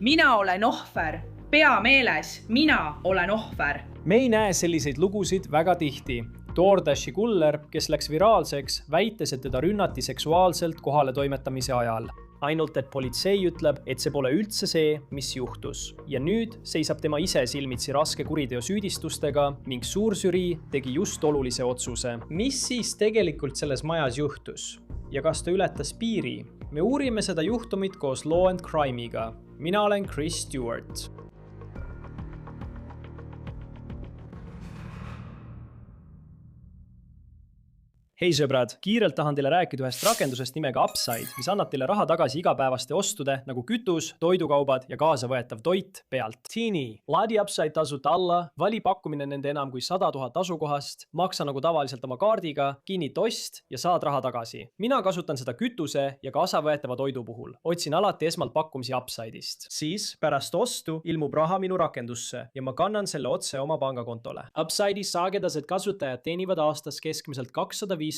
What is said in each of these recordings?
mina olen ohver, pea meeles, mina olen ohver. Me ei näe selliseid lugusid väga tihti. DoorDashi kuller, kes läks viraalseks, väites, et teda rünnati seksuaalselt kohaletoimetamise ajal. Ainult, et politsei ütleb, et see pole üldse see, mis juhtus. Ja nüüd seisab tema ise silmitsi raske kuriteo süüdistustega ning suur žürii tegi just olulise otsuse. Mis siis tegelikult selles majas juhtus? Ja kas ta ületas piiri? Me uurime seda juhtumit koos Law & Crime'iga. Mina olen Chris Stewart. Hei sõbrad, kiirelt tahan teile rääkida ühest rakendusest nimega Upside, mis annab teile raha tagasi igapäevaste ostude nagu kütus, toidukaubad ja kaasavõetav toit pealt. Teeni, laadi Upside tasuta alla, vali pakkumine nende enam kui 100 000 asukohast, maksa nagu tavaliselt oma kaardiga, kinnita ost ja saad raha tagasi. Mina kasutan seda kütuse ja kaasavõetava toidu puhul. Otsin alati esmalt pakkumisi Upside'ist. Siis pärast ostu ilmub raha minu rakendusse ja ma kannan selle otse oma pangakontole. Upside'is sagedased kasutajad teenivad aastas keskmiselt $254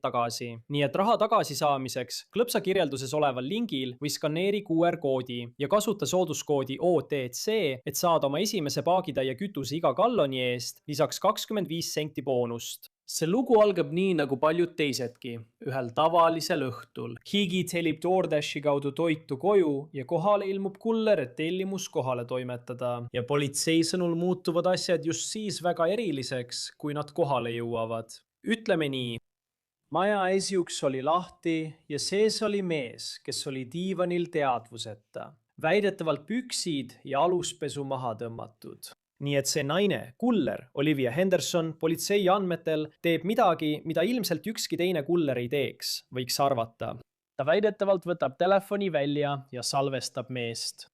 tagasi. Nii et raha tagasi saamiseks klõpsa kirjelduses oleval lingil või skaneeri QR-koodi ja kasuta sooduskoodi OTC, et saada oma esimese paagitäie kütuse iga galloni eest lisaks 25 senti boonust. See lugu algab nii nagu paljud teisedki, ühel tavalisel õhtul. Higi tellib DoorDashi kaudu toitu koju ja kohale ilmub kuller, et tellimus kohale toimetada. Ja politsei sõnul muutuvad asjad just siis väga eriliseks, kui nad kohale jõuavad. Ütleme nii, maja esiuks oli lahti ja sees oli mees, kes oli diivanil teadvuseta. Väidetavalt püksid ja aluspesu maha tõmmatud. Nii et see naine, kuller, Olivia Henderson, politsei andmetel teeb midagi, mida ilmselt ükski teine kuller ei teeks, võiks arvata. Ta väidetavalt võtab telefoni välja ja salvestab meest.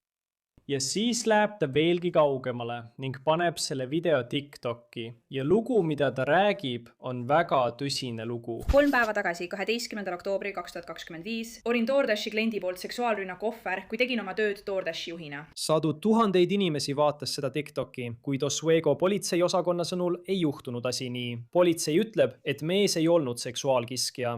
Ja siis läheb ta veelgi kaugemale ning paneb selle video TikTok'i. Ja lugu, mida ta räägib, on väga tõsine lugu. 3 päeva tagasi, 12. oktoobril 2025, olin DoorDashi kliendi poolt seksuaalrünnaku ohver, kui tegin oma tööd DoorDashi juhina. Sadu tuhandeid inimesi vaatas seda TikTok'i, kuid Oswego politseiosakonna sõnul ei juhtunud asi nii. Politsei ütleb, et mees ei olnud seksuaalkiskja.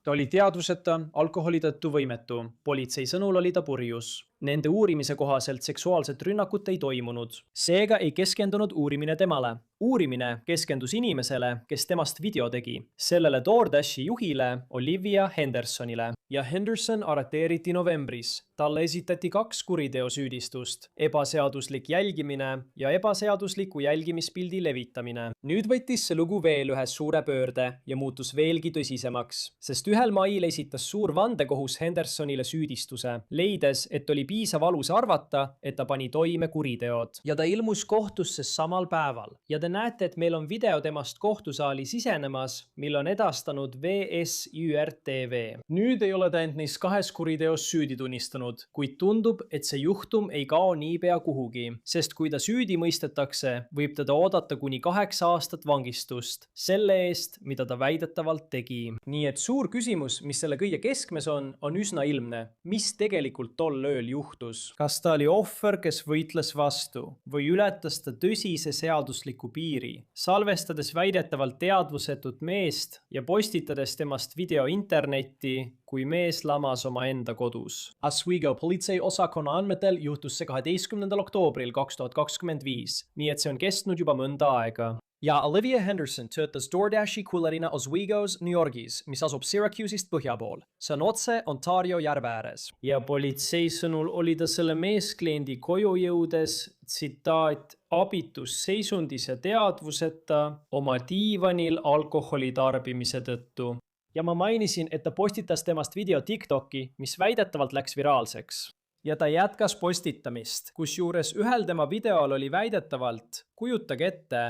Ta oli teadvuseta, alkoholi tõttu võimetu. Politsei sõnul oli ta purjus. Nende uurimise kohaselt seksuaalset rünnakut ei toimunud. Seega ei keskendunud uurimine temale. Uurimine keskendus inimesele, kes temast video tegi. Sellele DoorDashi juhile Olivia Hendersonile. Ja Henderson arreteeriti novembris. Talle esitati 2 kuriteosüüdistust. Ebaseaduslik jälgimine ja ebaseadusliku jälgimispildi levitamine. Nüüd võttis see lugu veel ühe suure pöörde ja muutus veelgi tõsisemaks. Sest 1. mail esitas suur vandekohus Hendersonile süüdistuse, leides, et oli piisav alus arvata, et ta pani toime kuriteod. Ja ta ilmus kohtusse samal päeval. Ja te näete, et meil on video temast kohtusaali sisenemas, mil on edastanud VSÜRTV. Nüüd ei ole ta end neis 2 kuriteos süüdi tunnistanud, kuid tundub, et see juhtum ei kao niipea kuhugi. Sest kui ta süüdi mõistetakse, võib teda oodata kuni 8 aastat vangistust selle eest, mida ta väidetavalt tegi. Nii et suur küsimus, mis selle kõige keskmes on üsna ilmne. Mis tegelikult tol ööl juhtus? Kas ta oli ohver, kes võitles vastu või ületas ta tõsise seadusliku piiri, salvestades väidetavalt teadvusetut meest ja postitades temast video internetti, kui mees lamas oma enda kodus. Oswego politseiosakonna andmetel juhtus see 12. oktoobril 2025, nii et see on kestnud juba mõnda aega. Ja Olivia Henderson töötas DoorDashi kullerina Oswegos, New Yorgis, mis asub Syracuse'ist põhja pool. See on otse Ontario järve ääres. Ja politsei sõnul oli ta selle meeskliendi koju jõudes, tsitaat, abitus seisundis ja teadvuseta oma diivanil alkoholi tarbimise tõttu. Ja ma mainisin, et ta postitas temast video TikTok'i, mis väidetavalt läks viraalseks. Ja ta jätkas postitamist, kus juures ühel tema videol oli väidetavalt, kujutage ette,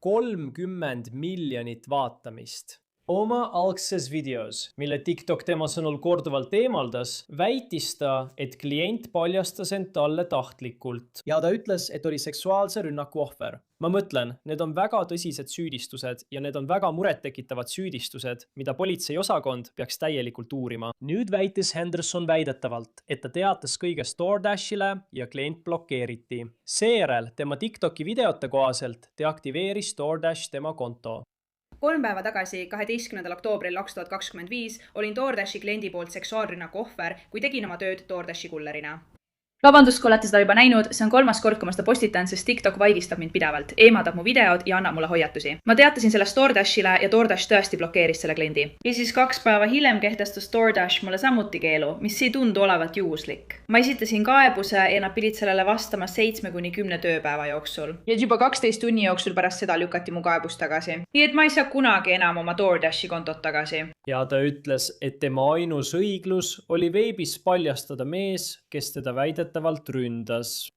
30 miljonit vaatamist. Oma algses videos, mille TikTok tema sõnul korduvalt eemaldas, väitis ta, et klient paljastas end talle tahtlikult. Ja ta ütles, et oli seksuaalse rünnaku ohver. Ma mõtlen, need on väga tõsised süüdistused ja need on väga murettekitavad süüdistused, mida politseiosakond peaks täielikult uurima. Nüüd väitis Henderson väidetavalt, et ta teatas kõigest DoorDashile ja klient blokeeriti. Seejärel tema TikToki videote kohaselt deaktiveeris DoorDash tema konto. 3 päeva tagasi, 12. oktoobril 2025, olin DoorDashi kliendi poolt seksuaalrünnaku ohver, kui tegin oma tööd DoorDashi kullerina. Vabandust, kui olete seda juba näinud, see on 3. kord, kui ma seda postitan, sest TikTok vaigistab mind pidevalt, eemaldab mu videod ja annab mulle hoiatusi. Ma teatasin sellest DoorDashile ja DoorDash tõesti blokeeris selle kliendi. Ja siis 2 päeva hiljem kehtestas DoorDash mulle samuti keelu, mis ei tundu olevat juhuslik. Ma esitasin kaebuse ja nad pidid sellele vastama 7–10 tööpäeva jooksul. Ja juba 12 tunni jooksul pärast seda lükati mu kaebus tagasi. Nii et ma ei saa kunagi enam oma DoorDashi kontot tagasi. Ja ta ütles, et tema ainus õiglus oli veebis paljastada mees, kes teda väidetavalt ründas.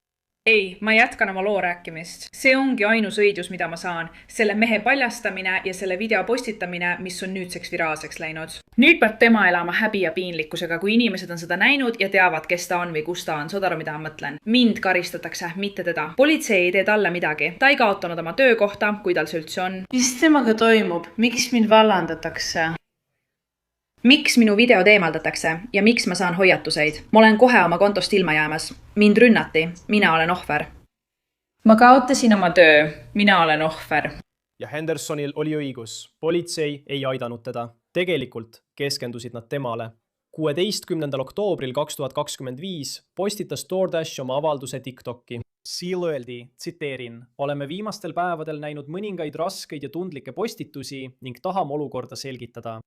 Ei, ma jätkan oma loo rääkimist. See ongi ainus õigus, mida ma saan. Selle mehe paljastamine ja selle video postitamine, mis on nüüdseks viraalseks läinud. Nüüd peab tema elama häbi ja piinlikkusega, kui inimesed on seda näinud ja teavad, kes ta on või kus ta on. Saad aru, mida ma mõtlen? Mind karistatakse, mitte teda. Politsei ei tee talle midagi. Ta ei kaotanud oma töökohta, kui tal see üldse on. Mis temaga toimub? Miks mind vallandatakse? Miks minu videod eemaldatakse ja miks ma saan hoiatuseid? Ma olen kohe oma kontost ilma jäämas. Mind rünnati. Mina olen ohver. Ma kaotasin oma töö. Mina olen ohver. Ja Hendersonil oli õigus. Politsei ei aidanud teda. Tegelikult keskendusid nad temale. 16. oktoobril 2025 postitas DoorDash oma avalduse TikToki. Seal öeldi, tsiteerin, oleme viimastel päevadel näinud mõningaid raskeid ja tundlikke postitusi ning tahame olukorda selgitada.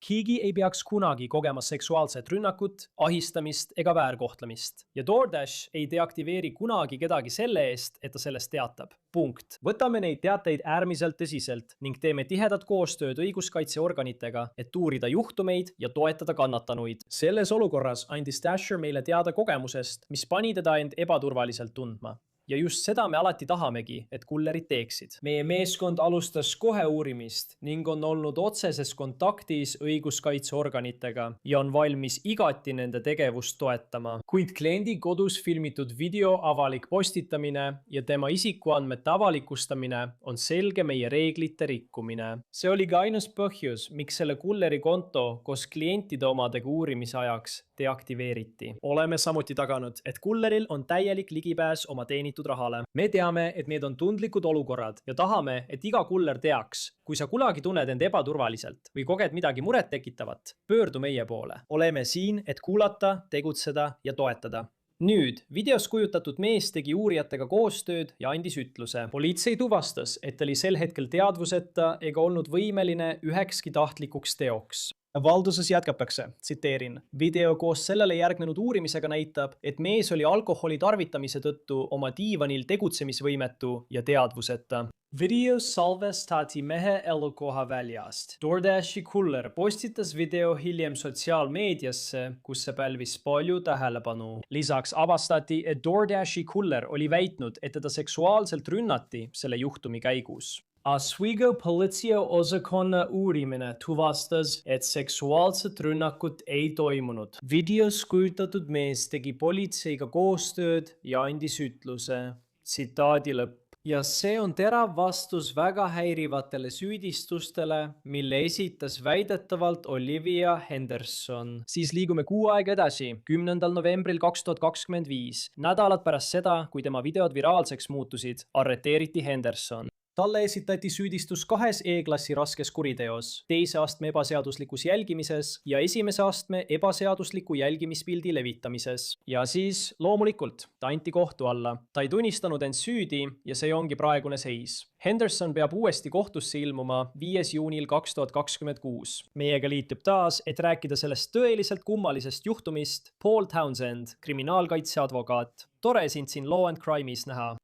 Keegi ei peaks kunagi kogema seksuaalset rünnakut, ahistamist ega väärkohtlemist. Ja DoorDash ei deaktiveeri kunagi kedagi selle eest, et ta sellest teatab. Punkt. Võtame neid teateid äärmiselt tõsiselt ning teeme tihedat koostööd õiguskaitseorganitega, et uurida juhtumeid ja toetada kannatanuid. Selles olukorras andis Dasher meile teada kogemusest, mis pani teda end ebaturvaliselt tundma. Ja just seda me alati tahamegi, et kullerid teeksid. Meie meeskond alustas kohe uurimist ning on olnud otseses kontaktis õiguskaitseorganitega ja on valmis igati nende tegevust toetama. Kuid kliendi kodus filmitud video avalik postitamine ja tema isikuandmete avalikustamine on selge meie reeglite rikkumine. See oli ka ainus põhjus, miks selle kulleri konto koos klientide omadega uurimise ajaks deaktiveeriti. Oleme samuti taganud, et kulleril on täielik ligipääs oma teenitud rahale. Me teame, et need on tundlikud olukorrad ja tahame, et iga kuller teaks, kui sa kunagi tunned end ebaturvaliselt või koged midagi muret tekitavat, pöördu meie poole. Oleme siin, et kuulata, tegutseda ja toetada. Nüüd, videos kujutatud mees tegi uurijatega koostööd ja andis ütluse. Politsei tuvastas, et ta oli sel hetkel teadvuseta ega olnud võimeline ühekski tahtlikuks teoks. Valduses jätkatakse, tsiteerin. Video koos sellele järgnenud uurimisega näitab, et mees oli alkoholi tarvitamise tõttu oma diivanil tegutsemisvõimetu ja teadvuseta. Videos salvestati mehe elukoha väljast. DoorDashi kuller postitas video hiljem sotsiaalmeediasse, kus see pälvis palju tähelepanu. Lisaks avastati, et DoorDashi kuller oli väitnud, et teda seksuaalselt rünnati selle juhtumi käigus. Oswego politseiosakonna uurimine tuvastas, et seksuaalset rünnakut ei toimunud. Videos kujutatud mees tegi politseiga koostööd ja andis ütluse. Tsitaadi lõpp. Ja see on terav vastus väga häirivatele süüdistustele, mille esitas väidetavalt Olivia Henderson. Siis liigume kuu aega edasi, 10. novembril 2025. Nädalad pärast seda, kui tema videod viraalseks muutusid, arreteeriti Henderson. Talle esitati süüdistus 2 E-klassi raskes kuriteos, 2. astme ebaseaduslikus jälgimises ja 1. astme ebaseadusliku jälgimispildi levitamises. Ja siis loomulikult ta anti kohtu alla. Ta ei tunnistanud end süüdi ja see ongi praegune seis. Henderson peab uuesti kohtusse ilmuma 5. juunil 2026. Meiega liitub taas, et rääkida sellest tõeliselt kummalisest juhtumist Paul Townsend, kriminaalkaitseadvokaat. Tore sind siin Law and Crime'is näha.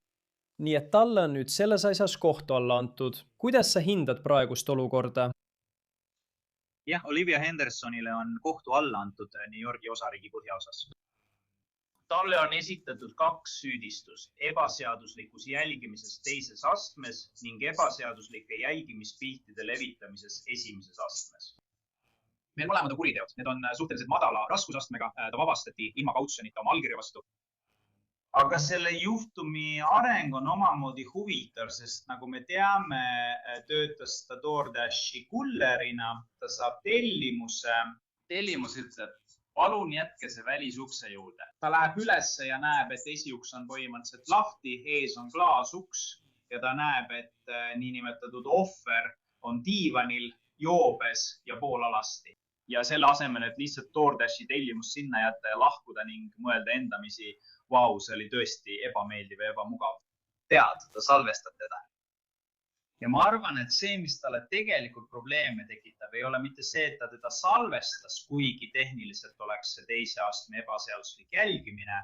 Nii et talle on nüüd selles asjas kohtu alla antud. Kuidas sa hindad praegust olukorda? Jah, Olivia Hendersonile on kohtu alla antud New Yorgi osariigi põhjaosas. Talle on esitatud 2 süüdistust, ebaseaduslikus jälgimises 2. astmes ning ebaseaduslike jälgimispiltide levitamises 1. astmes. Meil mõlemad on kuriteod, need on suhteliselt madala raskusastmega, ta vabastati ilma kautsjonita oma allkirja vastu. Aga selle juhtumi areng on omamoodi huvitav, sest nagu me teame, töötas ta DoorDashi kullerina, ta saab tellimuse. Tellimus ütleb, palun jätke see välisukse juurde. Ta läheb ülesse ja näeb, et esiuks on põhimõtteliselt lahti, ees on klaasuks ja ta näeb, et niinimetatud ohver on diivanil, joobes ja poolalasti. Ja selle asemel, et lihtsalt DoorDashi tellimus sinna jätta ja lahkuda ning mõelda endamisi, vau, see oli tõesti ebameeldiv ja ebamugav. Tead, ta salvestab teda. Ja ma arvan, et see, mis talle tegelikult probleeme tekitab, ei ole mitte see, et ta teda salvestas, kuigi tehniliselt oleks see teise astme ebaseaduslik jälgimine.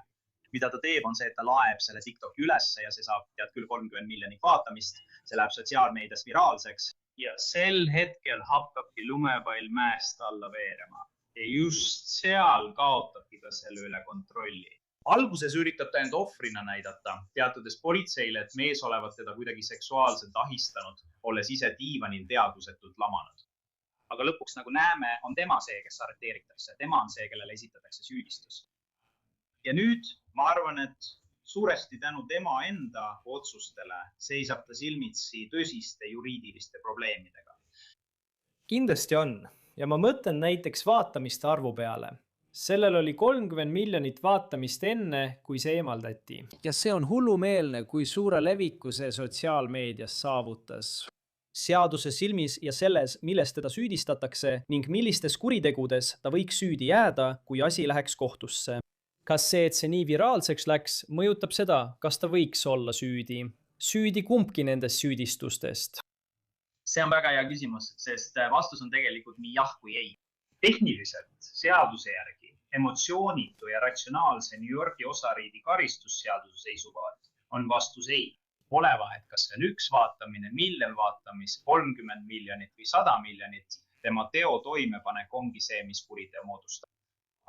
Mida ta teeb, on see, et ta laeb selle TikToki ülesse ja see saab tead küll 30 miljonit vaatamist. See läheb sotsiaalmeedias viraalseks ja sel hetkel hakkabki lumepall mäest alla veerema. Ja just seal kaotabki ta selle üle kontrolli. Alguses üritab ta end ohvrina näidata, teatades politseile, et mees olevat teda kuidagi seksuaalselt ahistanud, olles ise diivanil teadvusetult lamanud. Aga lõpuks, nagu näeme, on tema see, kes arreteeritakse. Tema on see, kellele esitatakse süüdistus. Ja nüüd ma arvan, et suuresti tänu tema enda otsustele seisab ta silmitsi tõsiste juriidiliste probleemidega. Kindlasti on. Ja ma mõtlen näiteks vaatamiste arvu peale. Sellel oli 30 miljonit vaatamist enne, kui see eemaldati. Ja see on hullumeelne, kui suure leviku see sotsiaalmeedias saavutas. Seaduse silmis ja selles, milles teda süüdistatakse ning millistes kuritegudes ta võiks süüdi jääda, kui asi läheks kohtusse. Kas see, et see nii viraalseks läks, mõjutab seda, kas ta võiks olla süüdi? Süüdi kumbki nendest süüdistustest? See on väga hea küsimus, sest vastus on tegelikult nii jah kui ei. Tehniliselt seaduse järgi emotsioonitu ja ratsionaalse New Yorki osariigi karistusseaduse seisukohalt on vastus ei. Pole vahet, kas see on üks vaatamine, miljon vaatamist, 30 miljonit või 100 miljonit. Tema teo toimepanek ongi see, mis kuriteo moodustab.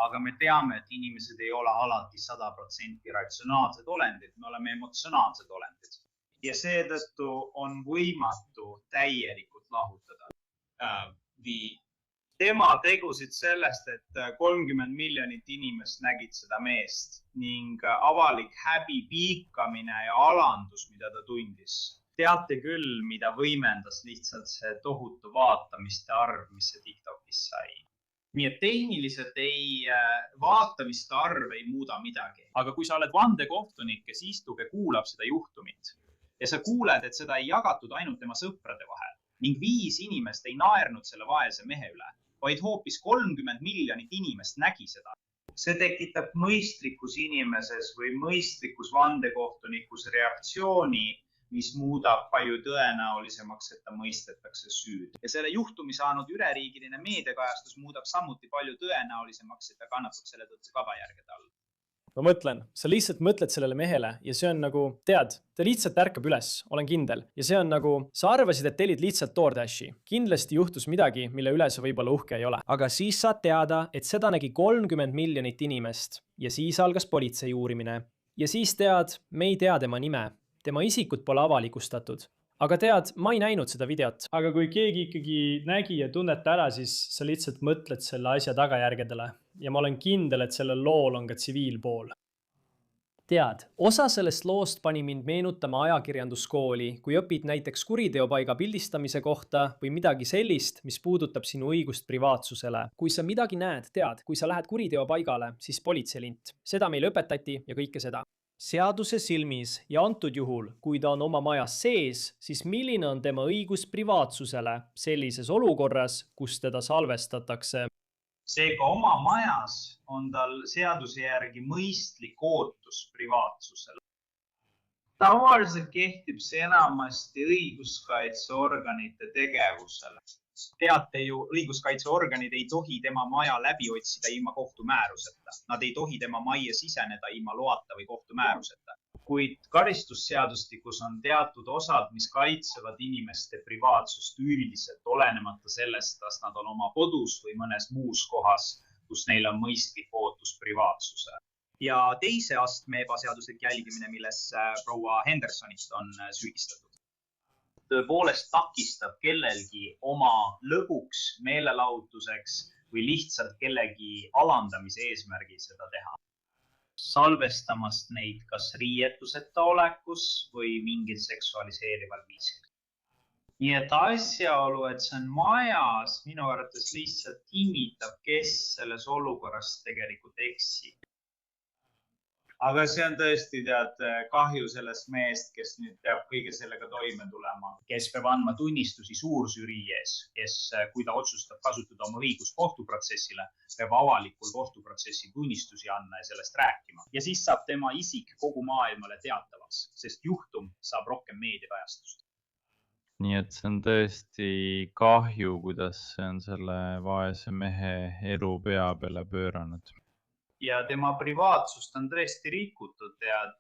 Aga me teame, et inimesed ei ole alati 100% ratsionaalsed olendid, me oleme emotsionaalsed olendid. Ja seetõttu on võimatu täielikult lahutada. Tema tegusid sellest, et 30 miljonit inimest nägid seda meest ning avalik häbi, piikamine ja alandus, mida ta tundis. Teate küll, mida võimendas lihtsalt see tohutu vaatamiste arv, mis see TikTokis sai. Nii et tehniliselt vaatamiste arv ei muuda midagi. Aga kui sa oled vandekohtunik, kes istub ja kuulab seda juhtumit ja sa kuuled, et seda ei jagatud ainult tema sõprade vahel ning 5 inimest ei naernud selle vaese mehe üle, vaid hoopis 30 miljonit inimest nägi seda. See tekitab mõistlikus inimeses või mõistlikus vandekohtunikus reaktsiooni, mis muudab palju tõenäolisemaks, et ta mõistetakse süüd. Ja selle juhtumi saanud üleriigiline meediakajastus muudab samuti palju tõenäolisemaks, et ta kannatab selle tõttu tagajärgede all. Ma mõtlen, sa lihtsalt mõtled sellele mehele ja see on nagu, tead, ta lihtsalt ärkab üles, olen kindel. Ja see on nagu, sa arvasid, et tellid lihtsalt DoorDashi. Kindlasti juhtus midagi, mille üle sa võib-olla uhke ei ole. Aga siis saad teada, et seda nägi 30 miljonit inimest ja siis algas politsei uurimine. Ja siis tead, me ei tea tema nime. Tema isikut pole avalikustatud. Aga tead, ma ei näinud seda videot. Aga kui keegi ikkagi nägi ja tunneta ära, siis sa lihtsalt mõtled selle asja tagajärgedele. Ja ma olen kindel, et sellel lool on ka tsiviilpool. Tead, osa sellest loost pani mind meenutama ajakirjanduskooli, kui õpid näiteks kuriteopaiga pildistamise kohta või midagi sellist, mis puudutab sinu õigust privaatsusele. Kui sa midagi näed, tead, kui sa lähed kuriteopaigale, siis politseilint. Seda meil õpetati ja kõike seda. Seaduse silmis ja antud juhul, kui ta on oma majas sees, siis milline on tema õigus privaatsusele sellises olukorras, kus teda salvestatakse? Seega oma majas on tal seaduse järgi mõistlik ootus privaatsusele. Tavaliselt kehtib see enamasti õiguskaitseorganite tegevusele. Teate ju, õiguskaitseorganid ei tohi tema maja läbi otsida ilma kohtumääruseta. Nad ei tohi tema majja siseneda ilma loata või kohtumääruseta. Kuid karistusseadustikus on teatud osad, mis kaitsevad inimeste privaatsust üldiselt, olenemata sellest, kas nad on oma kodus või mõnes muus kohas, kus neil on mõistlik ootus privaatsuse. Ja teise astme ebaseaduslik jälgimine, milles proua Hendersonist on süüdistatud. Tõepoolest takistab kellelgi oma lõbuks, meelelahutuseks või lihtsalt kellegi alandamise eesmärgil seda teha. Salvestamast neid kas riietuseta olekus või mingil seksualiseerival viisil. Nii et asjaolu, et see on majas, minu arvates lihtsalt kinnitab, kes selles olukorras tegelikult eksib. aga see on tõesti, tead, kahju sellest mehest, kes nüüd peab kõige sellega toime tulema, kes peab andma tunnistusi suuržürii ees, kes, kui ta otsustab kasutada oma õigust kohtuprotsessile, peab avalikul kohtuprotsessi tunnistusi andma ja sellest rääkima. Ja siis saab tema isik kogu maailmale teatavaks, sest juhtum saab rohkem meediakajastust. Nii et see on tõesti kahju, kuidas see on selle vaese mehe elu pea peale pööranud. Ja tema privaatsust on tõesti rikutud, tead,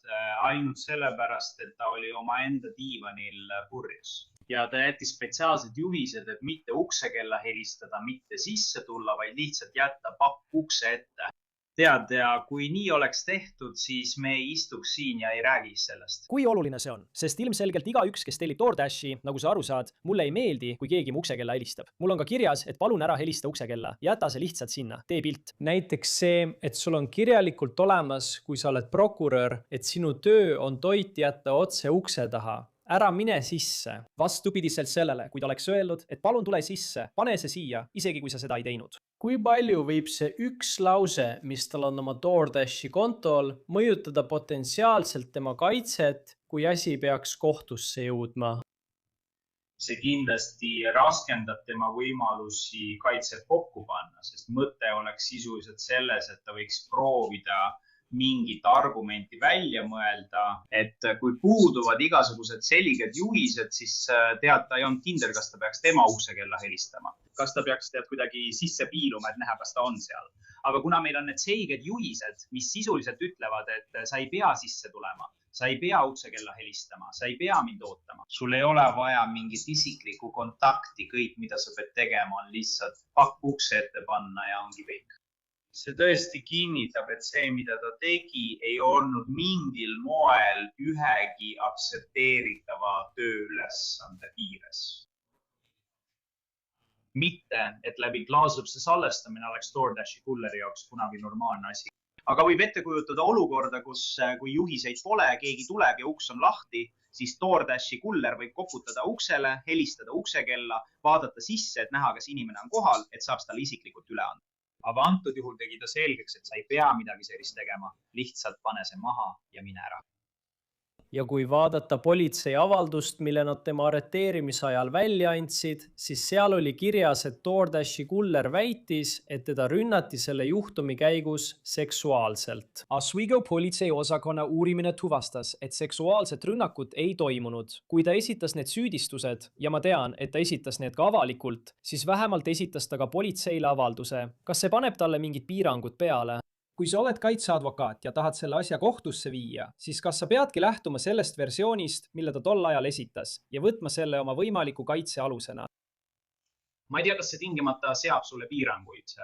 ainult sellepärast, et ta oli oma enda diivanil purjus. Ja ta jättis spetsiaalsed juhised, et mitte uksekella helistada, mitte sisse tulla, vaid lihtsalt jätta pakk ukse ette. Tead, ja kui nii oleks tehtud, siis me ei istuks siin ja ei räägiks sellest. Kui oluline see on? Sest ilmselgelt igaüks, kes tellib DoorDashi, nagu sa aru saad, mulle ei meeldi, kui keegi mu uksekella helistab. Mul on ka kirjas, et palun ära helista uksekella. Jäta see lihtsalt sinna. Tee pilt. Näiteks see, et sul on kirjalikult olemas, kui sa oled prokurör, et sinu töö on toit jätta otse ukse taha. Ära mine sisse. Vastupidiselt sellele, kui ta oleks öelnud, et palun tule sisse, pane see siia, isegi kui sa seda ei teinud. Kui palju võib see üks lause, mis tal on oma DoorDashi kontol, mõjutada potentsiaalselt tema kaitset, kui asi peaks kohtusse jõudma? See kindlasti raskendab tema võimalusi kaitset kokku panna, sest mõte oleks sisuliselt selles, et ta võiks proovida mingit argumenti välja mõelda, et kui puuduvad igasugused selged juhised, siis tead, ta ei olnud kindel, kas ta peaks tema uksekella helistama. Kas ta peaks kuidagi sisse piiluma, et näha, kas ta on seal. Aga kuna meil on need selged juhised, mis sisuliselt ütlevad, et sa ei pea sisse tulema, sa ei pea uksekella helistama, sa ei pea mind ootama. Sul ei ole vaja mingit isiklikku kontakti, kõik, mida sa pead tegema, on lihtsalt pakk ukse ette panna ja ongi kõik. See tõesti kinnitab, et see, mida ta tegi, ei olnud mingil moel ühegi aktsepteeritava tööülesande piires. Mitte, et läbi klaaslõpse salvestamine oleks DoorDashi kulleri jaoks kunagi normaalne asi. Aga võib ette kujutada olukorda, kus kui juhiseid pole, keegi tuleb ja uks on lahti, siis DoorDashi kuller võib koputada uksele, helistada uksekella, vaadata sisse, et näha, kas inimene on kohal, et saaks talle isiklikult üle anda. Aga antud juhul tegi ta selgeks, et sa ei pea midagi sellist tegema, lihtsalt pane see maha ja mine ära. Ja kui vaadata politsei avaldust, mille nad tema arreteerimise ajal välja andsid, siis seal oli kirjas, et DoorDashi kuller väitis, et teda rünnati selle juhtumi käigus seksuaalselt. Oswego politseiosakonna uurimine tuvastas, et seksuaalset rünnakut ei toimunud. Kui ta esitas need süüdistused, ja ma tean, et ta esitas need ka avalikult, siis vähemalt esitas ta ka politseile avalduse. Kas see paneb talle mingid piirangud peale? Kui sa oled kaitseadvokaat ja tahad selle asja kohtusse viia, siis kas sa peadki lähtuma sellest versioonist, mille ta tol ajal esitas ja võtma selle oma võimaliku kaitse alusena? Ma ei tea, kas see tingimata seab sulle piiranguid.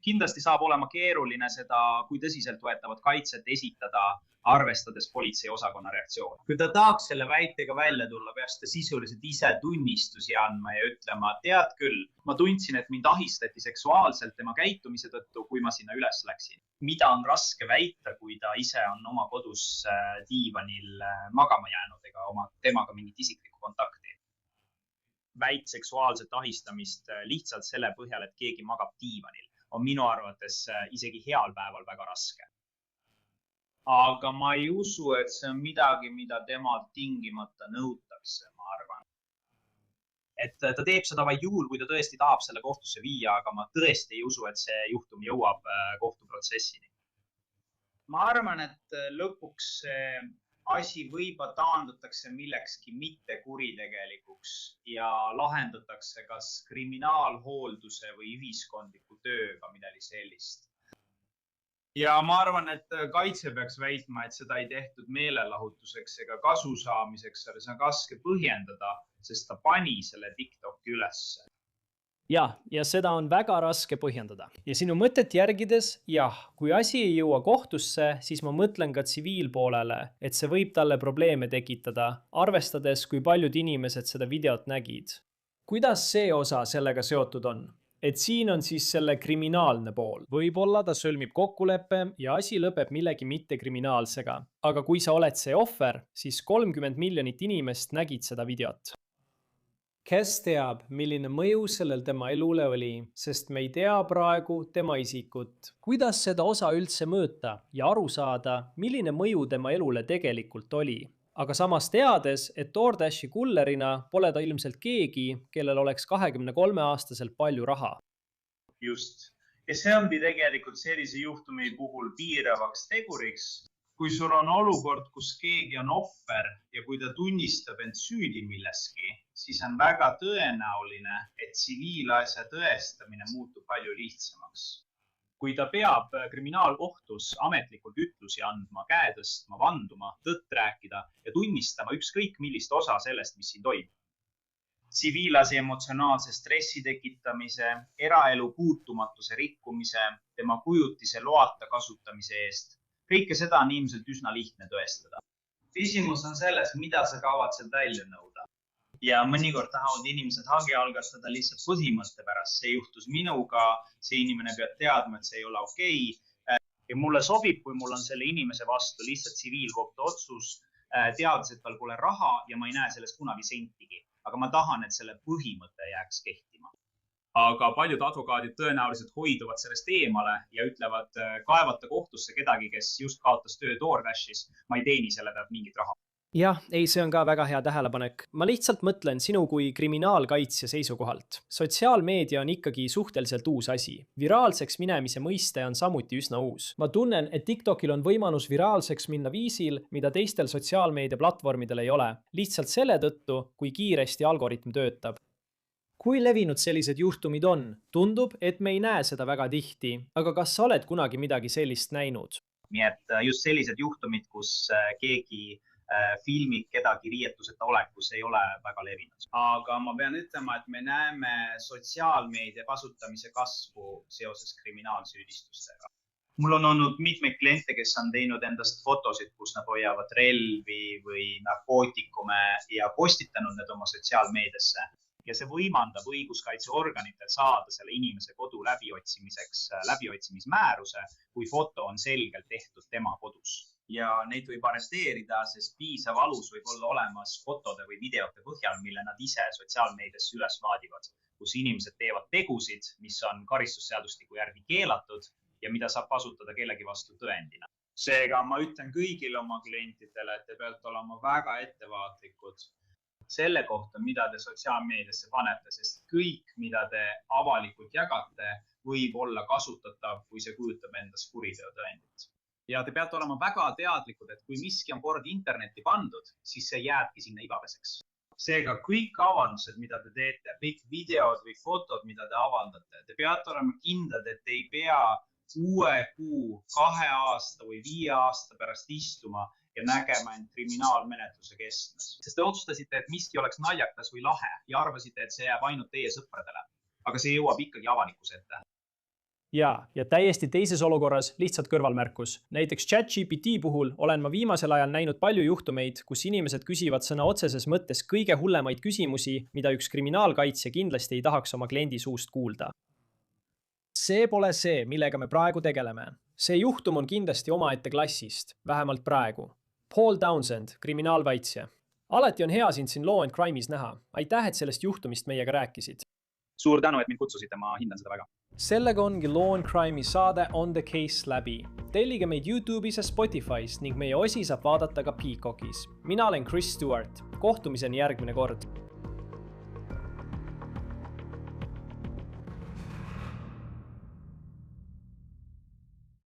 Kindlasti saab olema keeruline seda, kui tõsiselt võetavat kaitset esitada, arvestades politseiosakonna reaktsioon. Kui ta tahaks selle väitega välja tulla, peaks ta sisuliselt ise tunnistusi andma ja ütlema, tead küll, ma tundsin, et mind ahistati seksuaalselt tema käitumise tõttu, kui ma sinna üles läksin. Mida on raske väita, kui ta ise on oma kodus diivanil magama jäänud ega oma temaga mingit isiklikku kontakti? Väit seksuaalset ahistamist lihtsalt selle põhjal, et keegi magab diivanil, on minu arvates isegi heal päeval väga raske. Aga ma ei usu, et see on midagi, mida temalt tingimata nõutakse, ma arvan. Et ta teeb seda vaid juhul, kui ta tõesti tahab selle kohtusse viia, aga ma tõesti ei usu, et see juhtum jõuab kohtuprotsessini. Ma arvan, et lõpuks asi võib-olla taandutakse millekski mitte kuritegelikuks ja lahendatakse kas kriminaalhoolduse või ühiskondliku tööga midagi sellist. Ja ma arvan, et kaitse peaks väitma, et seda ei tehtud meelelahutuseks ega kasu saamiseks, aga see on raske põhjendada, sest ta pani selle TikToki ülesse. Ja seda on väga raske põhjendada. Ja sinu mõtet järgides, kui asi ei jõua kohtusse, siis ma mõtlen ka tsiviilpoolele, et see võib talle probleeme tekitada, arvestades, kui paljud inimesed seda videot nägid. Kuidas see osa sellega seotud on? Et siin on siis selle kriminaalne pool. Võib-olla ta sõlmib kokkuleppe ja asi lõpeb millegi mitte kriminaalsega. Aga kui sa oled see ohver, siis 30 miljonit inimest nägid seda videot. Kes teab, milline mõju sellel tema elule oli, sest me ei tea praegu tema isikut. Kuidas seda osa üldse mõõta ja aru saada, milline mõju tema elule tegelikult oli? Aga samas teades, et DoorDashi kullerina pole ta ilmselt keegi, kellel oleks 23-aastaselt palju raha. Just. Ja see ongi tegelikult sellise juhtumi puhul piiravaks teguriks. Kui sul on olukord, kus keegi on ohver ja kui ta tunnistab end süüdi milleski, siis on väga tõenäoline, et tsiviilasja tõestamine muutub palju lihtsamaks. Kui ta peab kriminaalkohtus ametlikult ütlusi andma, käe tõstma, vanduma, tõtt rääkida ja tunnistama ükskõik millist osa sellest, mis siin toimub. Tsiviilasi emotsionaalse stressi tekitamise, eraelu puutumatuse rikkumise, tema kujutise loata kasutamise eest. Kõike seda on ilmselt üsna lihtne tõestada. Küsimus on selles, mida sa kavatsed välja nõuda. Ja mõnikord tahavad inimesed hagi algastada lihtsalt põhimõtte pärast. See juhtus minuga, see inimene peab teadma, et see ei ole okei. Ja mulle sobib, kui mul on selle inimese vastu lihtsalt tsiviilkohtu otsus, teades, et tal pole raha ja ma ei näe sellest kunagi sentigi. Aga ma tahan, et selle põhimõte jääks kehtima. Aga paljud advokaadid tõenäoliselt hoiduvad sellest eemale ja ütlevad kaevata kohtusse kedagi, kes just kaotas töö DoorDashis. Ma ei teeni selle pealt mingit raha. Jah, ei, see on ka väga hea tähelepanek. Ma lihtsalt mõtlen sinu kui kriminaalkaitsja seisukohalt. Sotsiaalmeedia on ikkagi suhteliselt uus asi. Viraalseks minemise mõiste on samuti üsna uus. Ma tunnen, et TikTokil on võimalus viraalseks minna viisil, mida teistel sotsiaalmeedia platvormidel ei ole. Lihtsalt selle tõttu, kui kiiresti algoritm töötab. Kui levinud sellised juhtumid on? Tundub, et me ei näe seda väga tihti, aga kas sa oled kunagi midagi sellist näinud? Nii et just sellised juhtumid, kus keegi filmib kedagi riietuseta olekus ei ole väga levinud. Aga ma pean ütlema, et me näeme sotsiaalmeedia kasutamise kasvu seoses kriminaalsüüdistustega. Mul on olnud mitmeid kliente, kes on teinud endast fotosid, kus nad hoiavad relvi või narkootikume ja postitanud need oma sotsiaalmeediasse. Ja see võimandab õiguskaitseorganitel saada selle inimese kodu läbiotsimismääruse, kui foto on selgelt tehtud tema kodus. Ja neid võib arreteerida, sest piisav alus võib olla olemas fotode või videote põhjal, mille nad ise sotsiaalmeediasse üles laadivad, kus inimesed teevad tegusid, mis on karistusseadustiku järgi keelatud ja mida saab kasutada kellegi vastu tõendina. Seega ma ütlen kõigile oma klientidele, et te peate olema väga ettevaatlikud selle kohta, mida te sotsiaalmeediasse panete, sest kõik, mida te avalikult jagate, võib olla kasutatav, kui see kujutab endast kuriteotõendit. Ja te peate olema väga teadlikud, et kui miski on kord internetti pandud, siis see jääbki sinna igaveseks. Seega kõik avaldused, mida te teete, kõik videod või fotod, mida te avaldate, te peate olema kindlad, et te ei pea 6 kuu, 2 aasta või 5 aasta pärast istuma ja nägema end kriminaalmenetluse kestmes. Sest te otsustasite, et miski oleks naljakas või lahe ja arvasite, et see jääb ainult teie sõpradele. Aga see jõuab ikkagi avalikkuse ette. Ja täiesti teises olukorras lihtsalt kõrvalmärkus. Näiteks ChatGPT puhul olen ma viimasel ajal näinud palju juhtumeid, kus inimesed küsivad sõna otseses mõttes kõige hullemaid küsimusi, mida üks kriminaalkaitsja kindlasti ei tahaks oma kliendi suust kuulda. See pole see, millega me praegu tegeleme. See juhtum on kindlasti omaette klassist, vähemalt praegu. Paul Townsend, kriminaalkaitsja. Alati on hea sind siin Law and Crime'is näha. Aitäh, et sellest juhtumist meiega rääkisid. Suur tänu, et mind kutsusite, ma hindan seda väga. Sellega ongi Law and Crime'i saade On the Case läbi. Tellige meid YouTube'is ja Spotify's ning meie osi saab vaadata ka Peacockis. Mina olen Chris Stewart. Kohtumiseni järgmine kord.